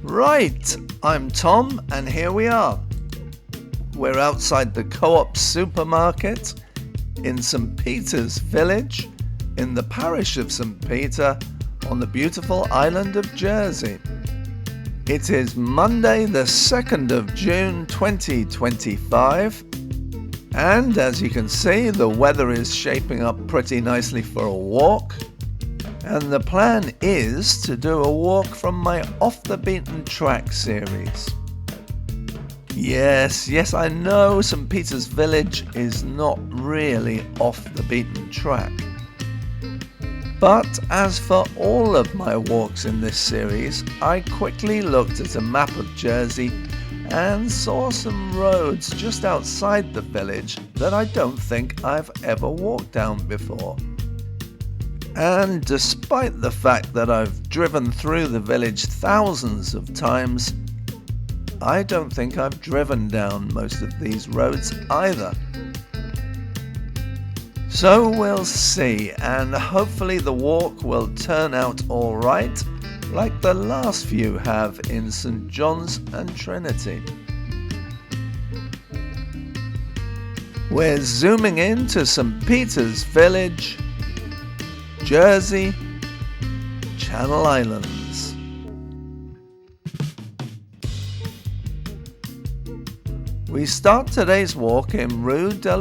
Right, I'm Tom and here we are. We're outside the Co-op supermarket in St. Peter's village in the parish of St. Peter on the beautiful island of Jersey. It is Monday the 2nd of June 2025 and as you can see the weather is shaping up pretty nicely for a walk. And the plan is to do a walk from my Off the Beaten Track series. Yes, I know St. Peter's Village is not really off the beaten track. But as for all of my walks in this series, I quickly looked at a map of Jersey and saw some roads just outside the village that I don't think I've ever walked down before. And despite the fact that I've driven through the village thousands of times, I don't think I've driven down most of these roads either. So we'll see, and hopefully the walk will turn out alright, like the last few have in St. John's and Trinity. We're zooming into St. Peter's Village, Jersey, Channel Islands. We start today's walk in Rue de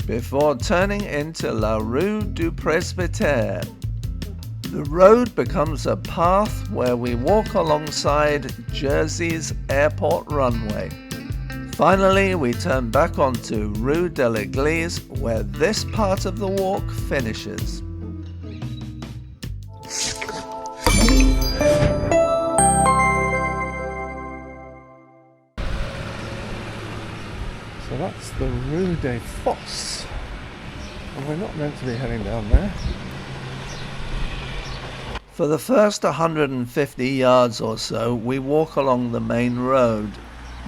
before turning into la Rue du Presbytere. The road becomes a path where we walk alongside Jersey's airport runway. Finally, we turn back onto Rue de l'Église, where this part of the walk finishes. So that's the Rue des Fosses, and we're not meant to be heading down there. For the first 150 yards or so, we walk along the main road.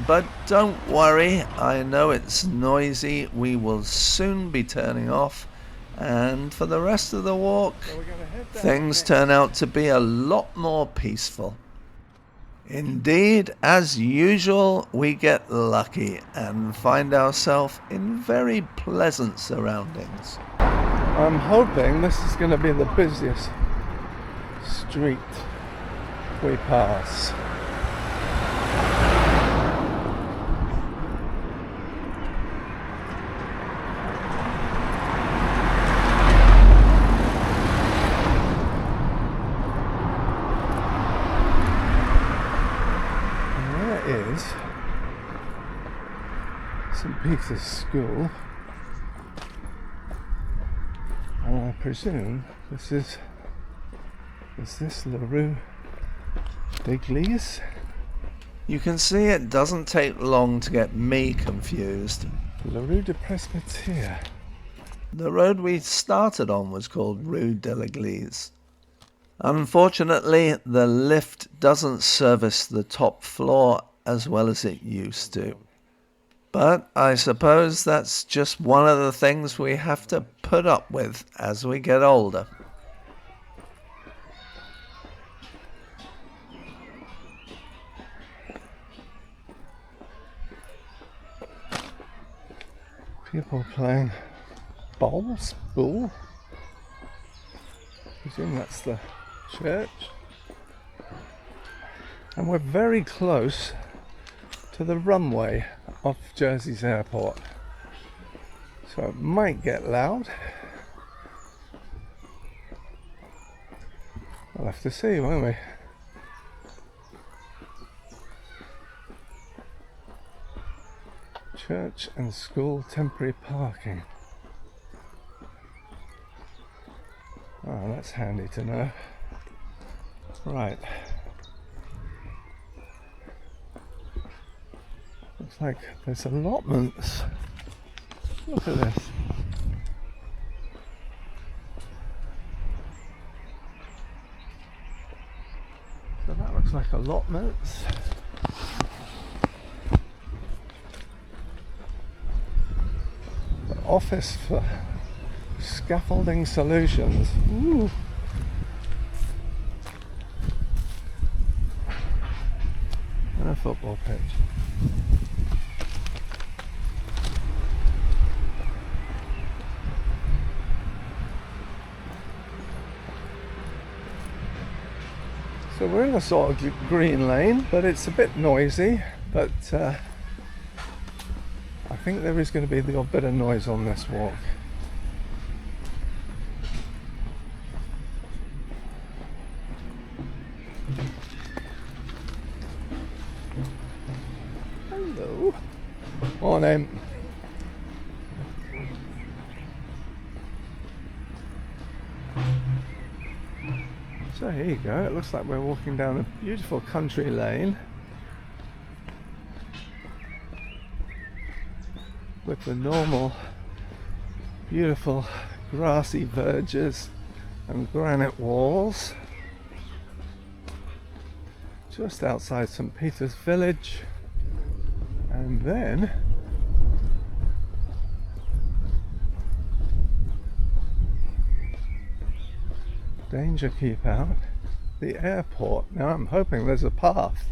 But don't worry, I know it's noisy, we will soon be turning off, and for the rest of the walk, things turn out to be a lot more peaceful. Indeed, as usual, we get lucky and find ourselves in very pleasant surroundings. I'm hoping this is going to be the busiest street we pass. Is St. Peter's School, and I presume is this La Rue d'Église? You can see it doesn't take long to get me confused. La Rue du Presbytere. The road we started on was called Rue de l'Église. Unfortunately, the lift doesn't service the top floor as well as it used to. But I suppose that's just one of the things we have to put up with as we get older. People playing ball. I presume that's the church. And we're very close to the runway of Jersey's airport. So it might get loud. We'll have to see, won't we? Church and school temporary parking. Oh, that's handy to know. Right. Looks like there's allotments. Look at this. So that looks like allotments. The office for scaffolding solutions. Ooh. football pitch. So we're in a sort of green lane, but it's a bit noisy, but I think there is going to be the odd bit of noise on this walk. Hello. Morning. So here you go, it looks like we're walking down a beautiful country lane with the normal beautiful grassy verges and granite walls just outside St. Peter's village, and then danger, keep out, the airport. Now I'm hoping there's a path.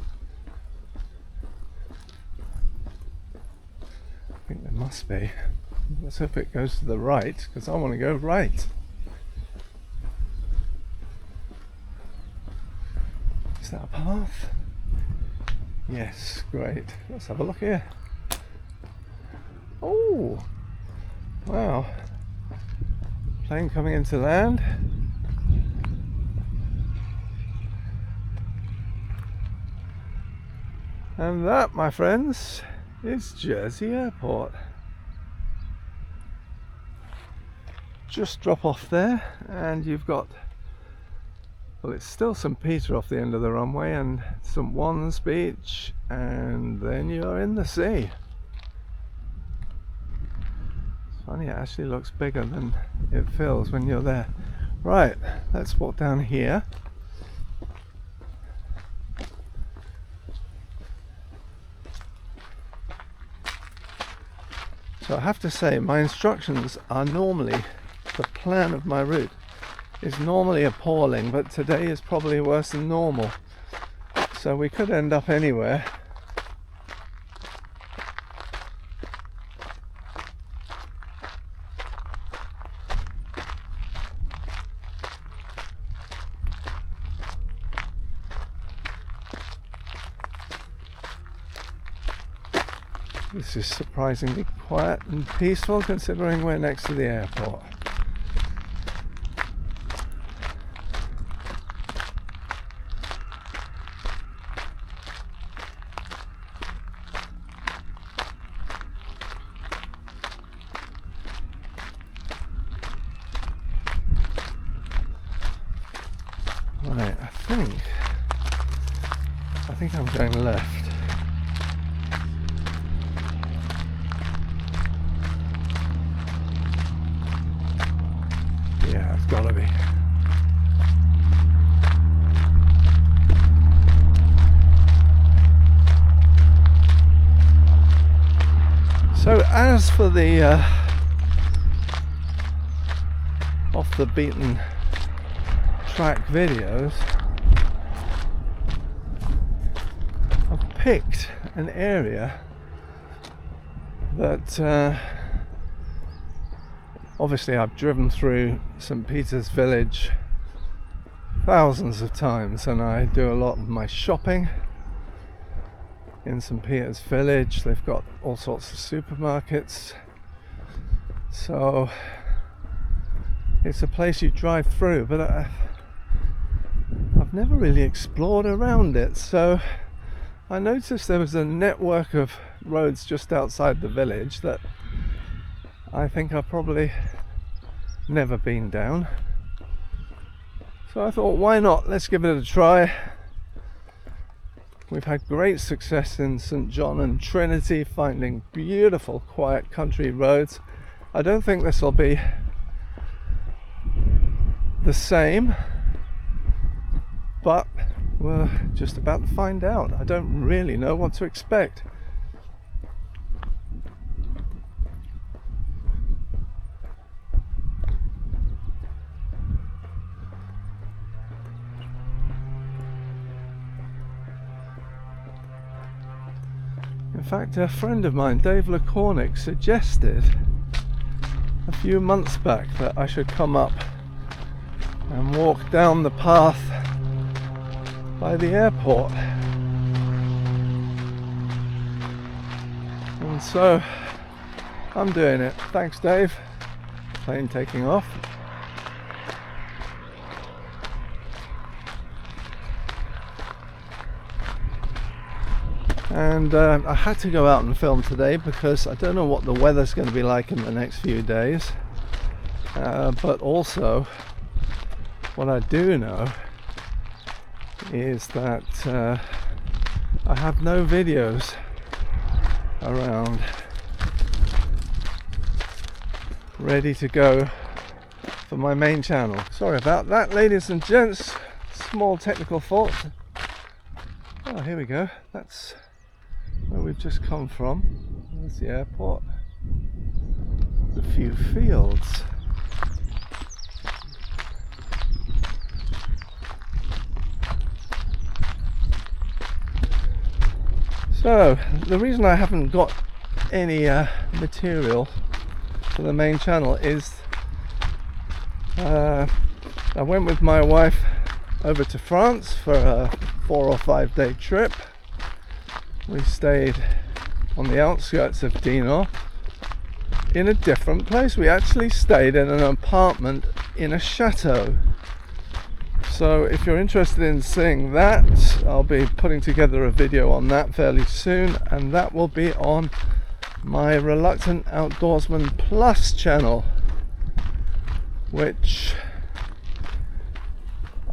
I think there must be. Let's hope it goes to the right, because I want to go right. Is that a path? Yes, great. Let's have a look here. Oh, wow. Plane coming into land. And that, my friends, is Jersey Airport. Just drop off there and you've got, well, it's still St. Peter off the end of the runway and St. Juan's Beach, and then you're in the sea. It's funny, it actually looks bigger than it feels when you're there. Right, let's walk down here. So I have to say, my instructions are normally, the plan of my route is normally appalling, but today is probably worse than normal. So we could end up anywhere. This is surprisingly quiet and peaceful considering we're next to the airport. Right, I think I'm going left. Yeah, it's gotta be. So as for the off the beaten track videos, I've picked an area that obviously I've driven through St. Peter's village thousands of times, and I do a lot of my shopping in St. Peter's village. They've got all sorts of supermarkets, so it's a place you drive through, but I've never really explored around it. So I noticed there was a network of roads just outside the village that I think I've probably never been down. So I thought, why not? Let's give it a try. We've had great success in St. John and Trinity, finding beautiful, quiet country roads. I don't think this will be the same, but we're just about to find out. I don't really know what to expect. In fact, a friend of mine, Dave LaCornick, suggested a few months back that I should come up and walk down the path by the airport. And so I'm doing it. Thanks, Dave. Plane taking off. And I had to go out and film today because I don't know what the weather's going to be like in the next few days. But also, what I do know is that I have no videos around ready to go for my main channel. Sorry about that, ladies and gents. Small technical fault. Oh, here we go. That's where we've just come from. There's the airport. A few fields. So, the reason I haven't got any material for the main channel is I went with my wife over to France for a 4 or 5 day trip. We stayed on the outskirts of Dinan in a different place. We actually stayed in an apartment in a chateau. So if you're interested in seeing that, I'll be putting together a video on that fairly soon, and that will be on my Reluctant Outdoorsman Plus channel, which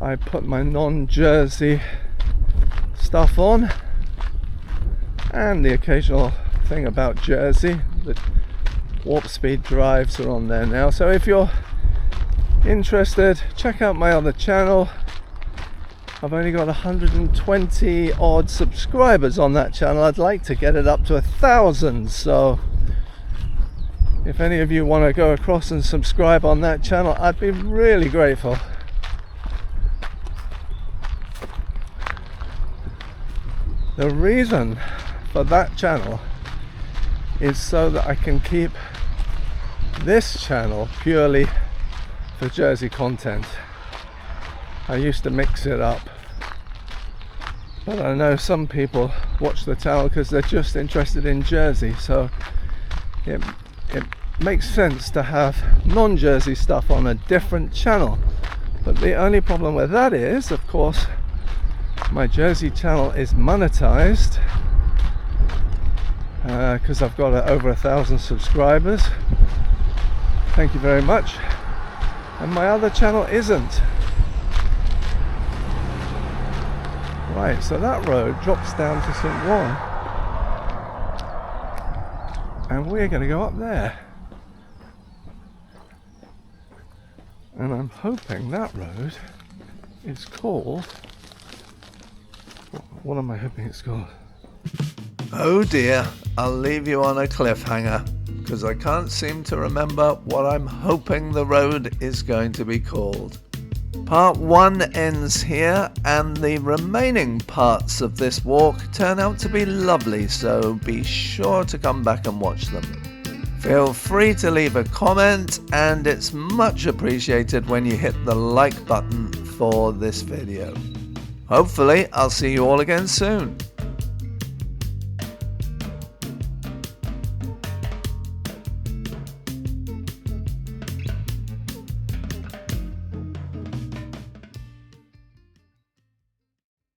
I put my non-Jersey stuff on, and the occasional thing about Jersey. The warp speed drives are on there now, so if you're interested, check out my other channel. I've only got 120 odd subscribers on that channel. I'd like to get it up to 1,000, so if any of you want to go across and subscribe on that channel, I'd be really grateful. The reason for that channel is so that I can keep this channel purely for Jersey content. I used to mix it up, but I know some people watch the channel because they're just interested in Jersey, so it makes sense to have non-Jersey stuff on a different channel. But the only problem with that is, of course, my Jersey channel is monetized because I've got over 1,000 subscribers. Thank you very much. And my other channel isn't. Right, so that road drops down to St. Juan, and we're going to go up there. And I'm hoping that road is called... What am I hoping it's called? Oh dear, I'll leave you on a cliffhanger, because I can't seem to remember what I'm hoping the road is going to be called. Part 1 ends here, and the remaining parts of this walk turn out to be lovely, so be sure to come back and watch them. Feel free to leave a comment, and it's much appreciated when you hit the like button for this video. Hopefully, I'll see you all again soon.